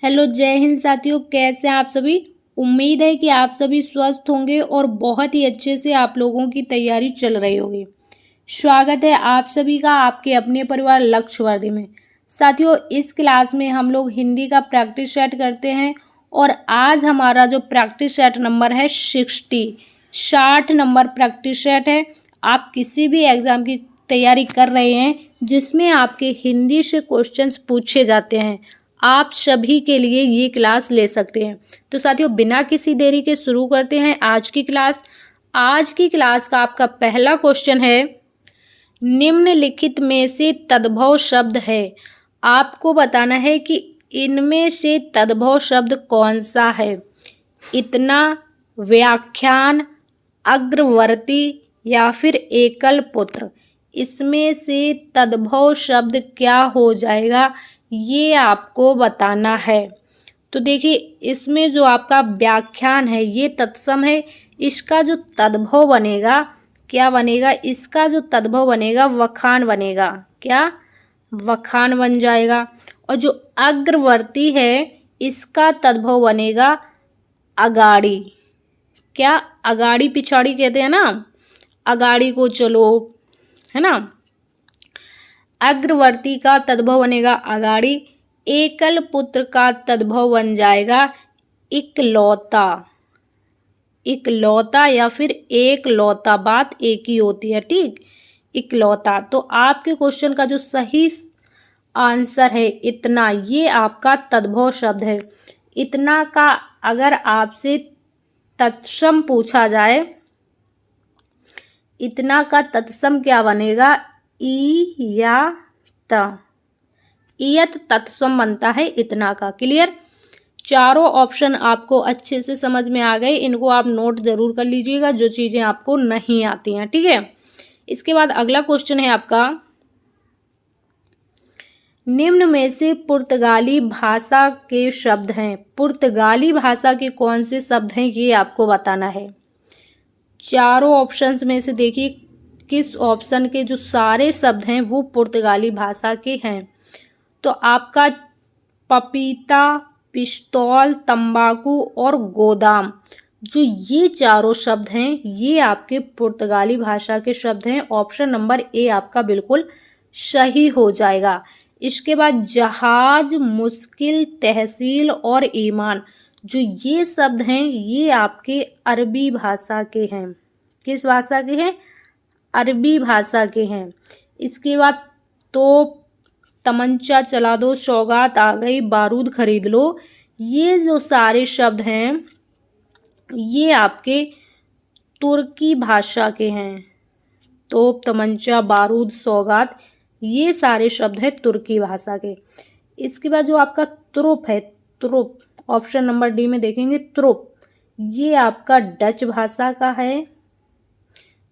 Hello, जय हिंद साथियों। कैसे हैं आप सभी। उम्मीद है कि आप सभी स्वस्थ होंगे और बहुत ही अच्छे से आप लोगों की तैयारी चल रही होगी। स्वागत है आप सभी का आपके अपने परिवार लक्ष्यवर्धी में। साथियों, इस क्लास में हम लोग हिंदी का प्रैक्टिस सेट करते हैं और आज हमारा जो प्रैक्टिस सेट नंबर है 60 नंबर प्रैक्टिस सेट है। आप किसी भी एग्ज़ाम की तैयारी कर रहे हैं जिसमें आपके हिंदी से क्वेश्चंस पूछे जाते हैं, आप सभी के लिए ये क्लास ले सकते हैं। तो साथियों, बिना किसी देरी के शुरू करते हैं आज की क्लास। आज की क्लास का आपका पहला क्वेश्चन है, निम्नलिखित में से तद्भव शब्द है। आपको बताना है कि इनमें से तद्भव शब्द कौन सा है। इतना, व्याख्यान, अग्रवर्ती या फिर एकल पुत्र, इसमें से तद्भव शब्द क्या हो जाएगा, ये आपको बताना है। तो देखिए, इसमें जो आपका व्याख्यान है ये तत्सम है। इसका जो तद्भव बनेगा क्या बनेगा, इसका जो तद्भव बनेगा वखान बनेगा। क्या? वखान बन जाएगा। और जो अग्रवर्ती है इसका तद्भव बनेगा अगाड़ी। क्या? अगाड़ी पिछाड़ी कहते हैं ना, अगाड़ी को चलो, है ना। अग्रवर्ती का तद्भव बनेगा अगाड़ी। एकल पुत्र का तद्भव बन जाएगा इकलौता। इकलौता या फिर एक लौता, बात एक ही होती है, ठीक। इकलौता। तो आपके क्वेश्चन का जो सही आंसर है इतना, ये आपका तद्भव शब्द है। इतना का अगर आपसे तत्सम पूछा जाए, इतना का तत्सम क्या बनेगा, ई या त। इयत तत्सम बनता है इतना का। क्लियर? चारों ऑप्शन आपको अच्छे से समझ में आ गए। इनको आप नोट जरूर कर लीजिएगा जो चीज़ें आपको नहीं आती हैं, ठीक है। इसके बाद अगला क्वेश्चन है आपका, निम्न में से पुर्तगाली भाषा के शब्द हैं। पुर्तगाली भाषा के कौन से शब्द हैं ये आपको बताना है। चारों ऑप्शंस में से देखिए किस ऑप्शन के जो सारे शब्द हैं वो पुर्तगाली भाषा के हैं। तो आपका पपीता, पिस्तौल, तंबाकू और गोदाम, जो ये चारों शब्द हैं ये आपके पुर्तगाली भाषा के शब्द हैं। ऑप्शन नंबर ए आपका बिल्कुल सही हो जाएगा। इसके बाद जहाज, मुश्किल, तहसील और ईमान, जो ये शब्द हैं ये आपके अरबी भाषा के हैं। किस भाषा के हैं? अरबी भाषा के हैं। इसके बाद तोप, तमंचा चला दो, सौगात आ गई, बारूद खरीद लो, ये जो सारे शब्द हैं ये आपके तुर्की भाषा के हैं। तोप, तमंचा, बारूद, सौगात, ये सारे शब्द हैं तुर्की भाषा के। इसके बाद जो आपका त्रुप है, त्रुप, ऑप्शन नंबर डी में देखेंगे त्रुप, ये आपका डच भाषा का है।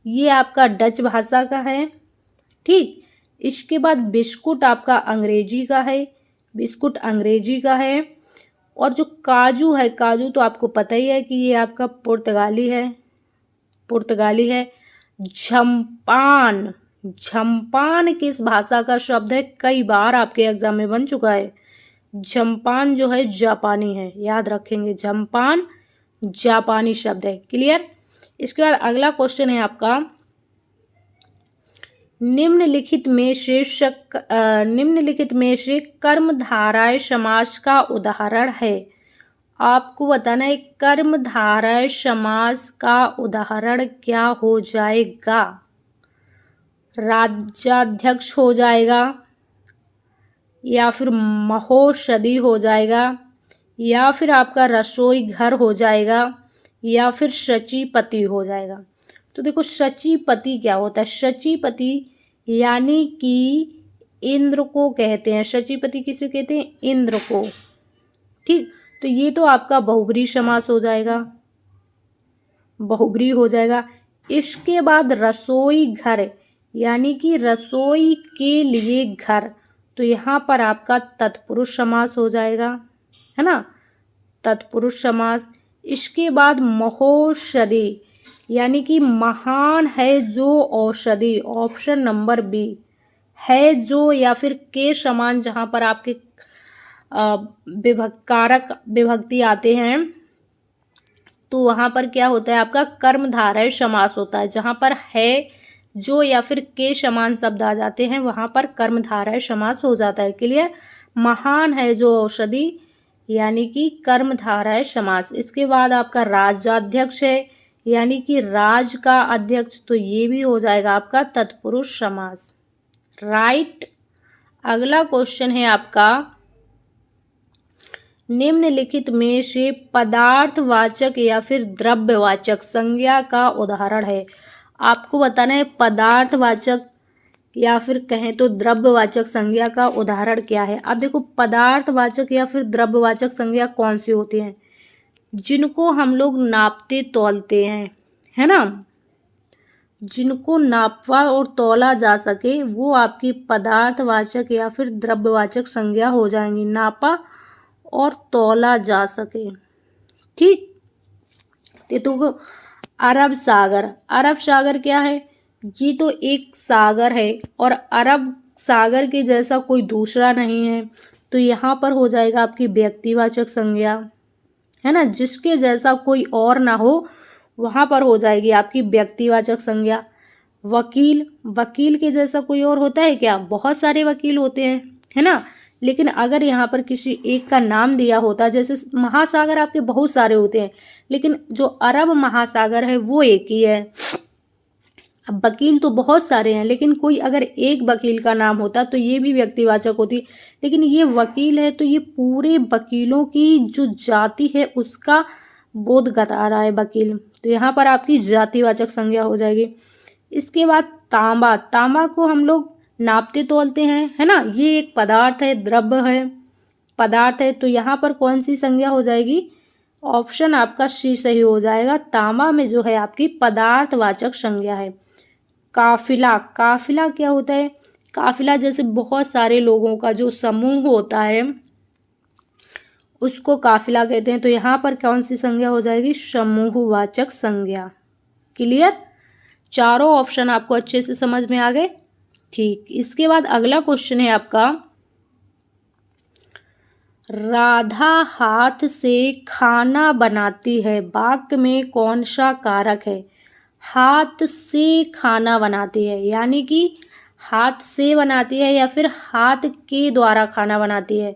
ये आपका डच भाषा का है, ठीक। इसके बाद बिस्कुट आपका अंग्रेजी का है। बिस्कुट अंग्रेजी का है। और जो काजू है, काजू तो आपको पता ही है कि ये आपका पुर्तगाली है। पुर्तगाली है। झम्पान, झम्पान किस भाषा का शब्द है, कई बार आपके एग्जाम में बन चुका है। झम्पान जो है जापानी है, याद रखेंगे। झम्पान जापानी शब्द है। क्लियर? इसके बाद अगला क्वेश्चन है आपका, निम्नलिखित में से कर्मधारय समास का उदाहरण है। आपको बताना है कर्मधारय समास का उदाहरण क्या हो जाएगा। राज्याध्यक्ष हो जाएगा, या फिर महोषधि हो जाएगा, या फिर आपका रसोई घर हो जाएगा, या फिर सचिपति हो जाएगा। तो देखो, सचिपति क्या होता है। सचिपति यानी कि इंद्र को कहते हैं। सचिपति किसे कहते हैं? इंद्र को, ठीक। तो ये तो आपका बहुब्री समास हो जाएगा, बहुब्री हो जाएगा। इसके बाद रसोई घर यानी कि रसोई के लिए घर, तो यहाँ पर आपका तत्पुरुष समास हो जाएगा, है ना, तत्पुरुष समास। इसके बाद महोषधि यानी कि महान है जो औषधि, ऑप्शन नंबर बी, है जो या फिर के समान, जहाँ पर आपके कारक विभक्ति आते हैं तो वहाँ पर क्या होता है, आपका कर्मधारय समास होता है। जहाँ पर है, जो या फिर के समान शब्द आ जाते हैं वहाँ पर कर्मधारय समास हो जाता है। क्लियर। महान है जो औषधि, यानी कि कर्मधारय समास। इसके बाद आपका राज्याध्यक्ष है, यानी कि राज का अध्यक्ष, तो ये भी हो जाएगा आपका तत्पुरुष समास। राइट। अगला क्वेश्चन है आपका, निम्नलिखित में से पदार्थवाचक या फिर द्रव्यवाचक संज्ञा का उदाहरण है। आपको बताना है पदार्थवाचक या फिर कहें तो द्रव्यवाचक संज्ञा का उदाहरण क्या है। अब देखो, पदार्थवाचक या फिर द्रव्यवाचक संज्ञा कौन सी होती हैं, जिनको हम लोग नापते तौलते हैं, है ना, जिनको नापा और तौला जा सके वो आपकी पदार्थवाचक या फिर द्रव्यवाचक संज्ञा हो जाएंगी। नापा और तौला जा सके। ठीक। तो अरब सागर, अरब सागर क्या है, ये तो एक सागर है और अरब सागर के जैसा कोई दूसरा नहीं है, तो यहाँ पर हो जाएगा आपकी व्यक्तिवाचक संज्ञा, है ना, जिसके जैसा कोई और ना हो वहाँ पर हो जाएगी आपकी व्यक्तिवाचक संज्ञा। वकील, वकील के जैसा कोई और होता है क्या, बहुत सारे वकील होते हैं, है ना, लेकिन अगर यहाँ पर किसी एक का नाम दिया होता, जैसे महासागर आपके बहुत सारे होते हैं लेकिन जो अरब महासागर है वो एक ही है। अब वकील तो बहुत सारे हैं लेकिन कोई अगर एक वकील का नाम होता तो ये भी व्यक्तिवाचक होती, लेकिन ये वकील है तो ये पूरे वकीलों की जो जाति है उसका बोध करा रहा है वकील, तो यहाँ पर आपकी जातिवाचक संज्ञा हो जाएगी। इसके बाद तांबा, तांबा को हम लोग नापते तोलते हैं, है ना, ये एक पदार्थ है, द्रव्य है, पदार्थ है, तो यहाँ पर कौन सी संज्ञा हो जाएगी, ऑप्शन आपका सी सही हो जाएगा। तांबा में जो है आपकी पदार्थवाचक संज्ञा है। काफिला, काफिला क्या होता है, काफिला जैसे बहुत सारे लोगों का जो समूह होता है उसको काफिला कहते हैं, तो यहाँ पर कौन सी संज्ञा हो जाएगी, समूहवाचक संज्ञा। क्लियर। चारों ऑप्शन आपको अच्छे से समझ में आ गए। ठीक। इसके बाद अगला क्वेश्चन है आपका, राधा हाथ से खाना बनाती है, वाक्य में कौन सा कारक है। हाथ से खाना बनाती है, यानी कि हाथ से बनाती है या फिर हाथ के द्वारा खाना बनाती है,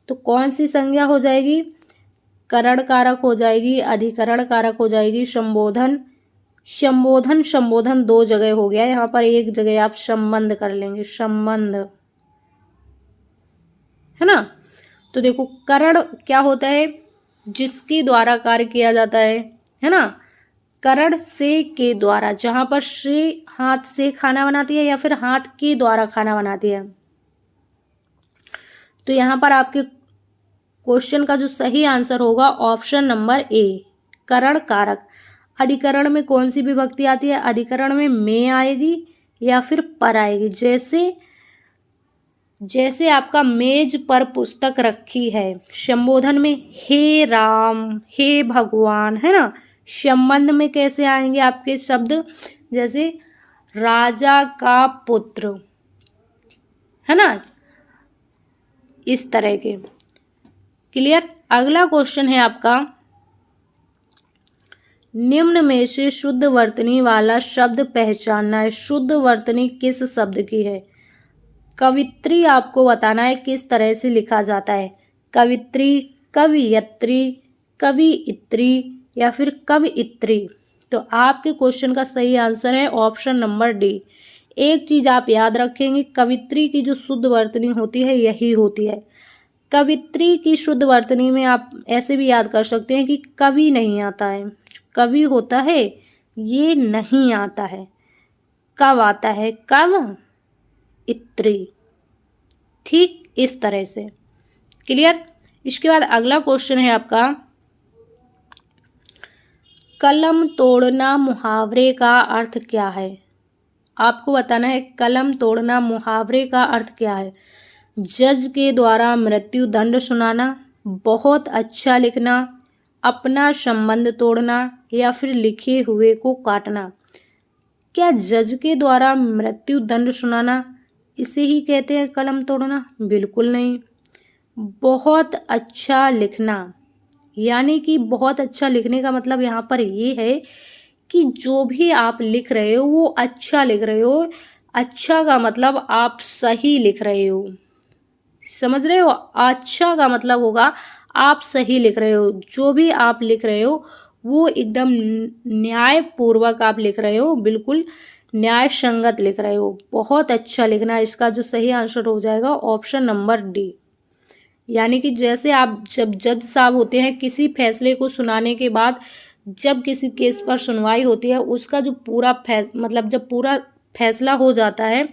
तो कौन सी संज्ञा हो जाएगी, करण कारक हो जाएगी, अधिकरण कारक हो जाएगी, संबोधन। संबोधन, संबोधन दो जगह हो गया, यहाँ पर एक जगह आप संबंध कर लेंगे, संबंध, है ना। तो देखो, करण क्या होता है, जिसके द्वारा कार्य किया जाता है ना, करण से के द्वारा, जहाँ पर से हाथ से खाना बनाती है या फिर हाथ के द्वारा खाना बनाती है, तो यहाँ पर आपके क्वेश्चन का जो सही आंसर होगा ऑप्शन नंबर ए, करण कारक। अधिकरण में कौन सी विभक्ति आती है, अधिकरण में आएगी या फिर पर आएगी। जैसे आपका मेज पर पुस्तक रखी है, संबोधन में हे राम, हे भगवान, है ना। संबंध में कैसे आएंगे आपके शब्द, जैसे राजा का पुत्र, है ना, इस तरह के। क्लियर। अगला क्वेश्चन है आपका, निम्न में से शुद्ध वर्तनी वाला शब्द पहचानना है। शुद्ध वर्तनी किस शब्द की है। कवित्री आपको बताना है किस तरह से लिखा जाता है, कवित्री, कवियत्री, कवियित्री या फिर कवियित्री। तो आपके क्वेश्चन का सही आंसर है ऑप्शन नंबर डी। एक चीज आप याद रखेंगे, कवित्री की जो शुद्ध वर्तनी होती है यही होती है। कवित्री की शुद्ध वर्तनी में आप ऐसे भी याद कर सकते हैं कि कवि नहीं आता है, कवि होता है ये नहीं आता है, कब आता है, कव इत्री। ठीक, इस तरह से। क्लियर। इसके बाद अगला क्वेश्चन है आपका, कलम तोड़ना मुहावरे का अर्थ क्या है। आपको बताना है कलम तोड़ना मुहावरे का अर्थ क्या है। जज के द्वारा मृत्यु दंड सुनाना, बहुत अच्छा लिखना, अपना संबंध तोड़ना या फिर लिखे हुए को काटना। क्या जज के द्वारा मृत्यु दंड सुनाना इसे ही कहते हैं कलम तोड़ना? बिल्कुल नहीं। बहुत अच्छा लिखना, यानी कि बहुत अच्छा लिखने का मतलब यहाँ पर ये है कि जो भी आप लिख रहे हो वो अच्छा लिख रहे हो। अच्छा का मतलब आप सही लिख रहे हो, समझ रहे हो। अच्छा का मतलब होगा आप सही लिख रहे हो, जो भी आप लिख रहे हो वो एकदम न्यायपूर्वक आप लिख रहे हो, बिल्कुल न्याय संगत लिख रहे हो। बहुत अच्छा लिखना, इसका जो सही आंसर हो जाएगा ऑप्शन नंबर डी। यानी कि जैसे आप जब जज साहब होते हैं, किसी फैसले को सुनाने के बाद जब किसी केस पर सुनवाई होती है, उसका जो पूरा मतलब जब पूरा फैसला हो जाता है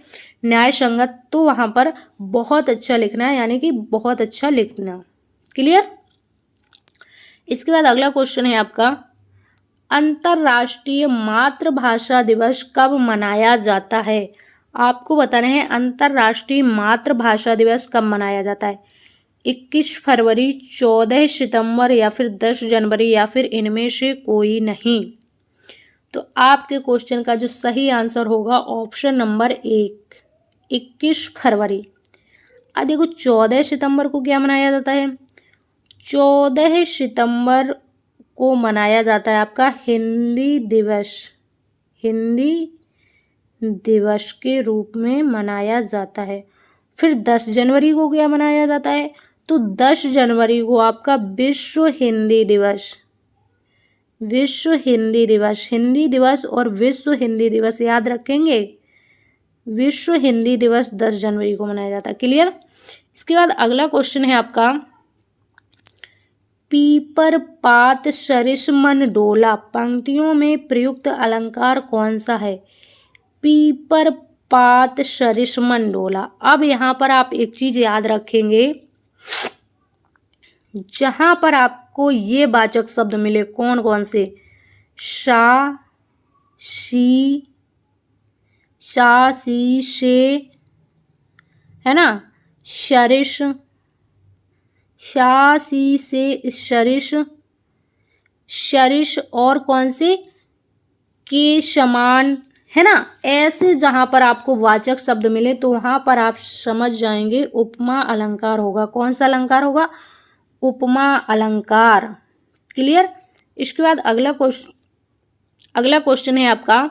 न्याय संगत, तो वहाँ पर बहुत अच्छा लिखना है, यानी कि बहुत अच्छा लिखना। क्लियर। इसके बाद अगला क्वेश्चन है आपका, अंतर्राष्ट्रीय मातृभाषा दिवस कब मनाया जाता है। आपको बताना है अंतर्राष्ट्रीय मातृभाषा दिवस कब मनाया जाता है। 21 फरवरी, 14 सितंबर या फिर 10 जनवरी या फिर इनमें से कोई नहीं। तो आपके क्वेश्चन का जो सही आंसर होगा ऑप्शन नंबर 1, 21 फरवरी। अब देखो 14 सितंबर को क्या मनाया जाता है। 14 सितंबर को मनाया जाता है आपका हिंदी दिवस, हिंदी दिवस के रूप में मनाया जाता है। फिर 10 जनवरी को क्या मनाया जाता है, तो 10 जनवरी को आपका विश्व हिंदी दिवस, विश्व हिंदी दिवस, हिंदी दिवस और विश्व हिंदी दिवस याद रखेंगे। विश्व हिंदी दिवस 10 जनवरी को मनाया जाता है। क्लियर। इसके बाद अगला क्वेश्चन है आपका, पीपर पात सरिस मन डोला पंक्तियों में प्रयुक्त अलंकार कौन सा है। पीपर पात सरिस मन डोला। अब यहाँ पर आप एक चीज याद रखेंगे, जहां पर आपको ये वाचक शब्द मिले कौन कौन से, सा, सी, से, है ना, सरिस, सी से सरिस, सरिस और कौन से, के समान, है ना। ऐसे जहां पर आपको वाचक शब्द मिले तो वहां पर आप समझ जाएंगे उपमा अलंकार होगा। कौन सा अलंकार होगा, उपमा अलंकार। क्लियर। इसके बाद अगला क्वेश्चन है आपका,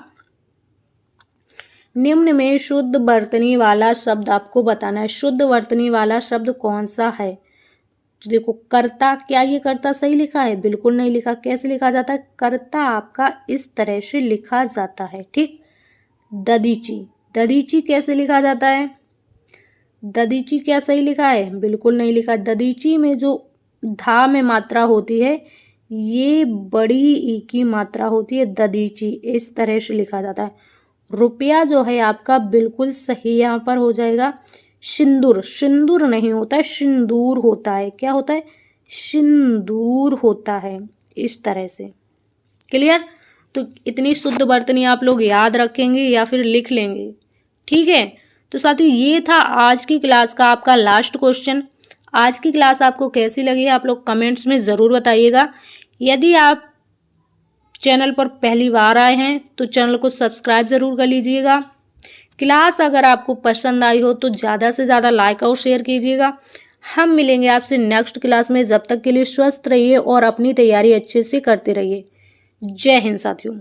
निम्न में शुद्ध वर्तनी वाला शब्द आपको बताना है। शुद्ध वर्तनी वाला शब्द कौन सा है। तो देखो कर्ता, क्या ये कर्ता सही लिखा है, बिल्कुल नहीं लिखा। कैसे लिखा जाता है, कर्ता आपका इस तरह से लिखा जाता है। ठीक। ददीची, ददीची कैसे लिखा जाता है, ददीची क्या सही लिखा है, बिल्कुल नहीं लिखा। ददीची में जो धा में मात्रा होती है ये बड़ी ई की मात्रा होती है, ददीची, इस तरह से लिखा जाता है। रुपया जो है आपका बिल्कुल सही यहाँ पर हो जाएगा। सिंदूर, सिंदूर नहीं होता है, सिंदूर होता है। क्या होता है, सिंदूर होता है, इस तरह से। क्लियर। तो इतनी शुद्ध वर्तनी आप लोग याद रखेंगे या फिर लिख लेंगे। ठीक है। तो साथियों ये था आज की क्लास का आपका लास्ट क्वेश्चन। आज की क्लास आपको कैसी लगी आप लोग कमेंट्स में ज़रूर बताइएगा। यदि आप चैनल पर पहली बार आए हैं तो चैनल को सब्सक्राइब ज़रूर कर लीजिएगा। क्लास अगर आपको पसंद आई हो तो ज़्यादा से ज़्यादा लाइक और शेयर कीजिएगा। हम मिलेंगे आपसे नेक्स्ट क्लास में। जब तक के लिए स्वस्थ रहिए और अपनी तैयारी अच्छे से करते रहिए। जय हिंद साथियों।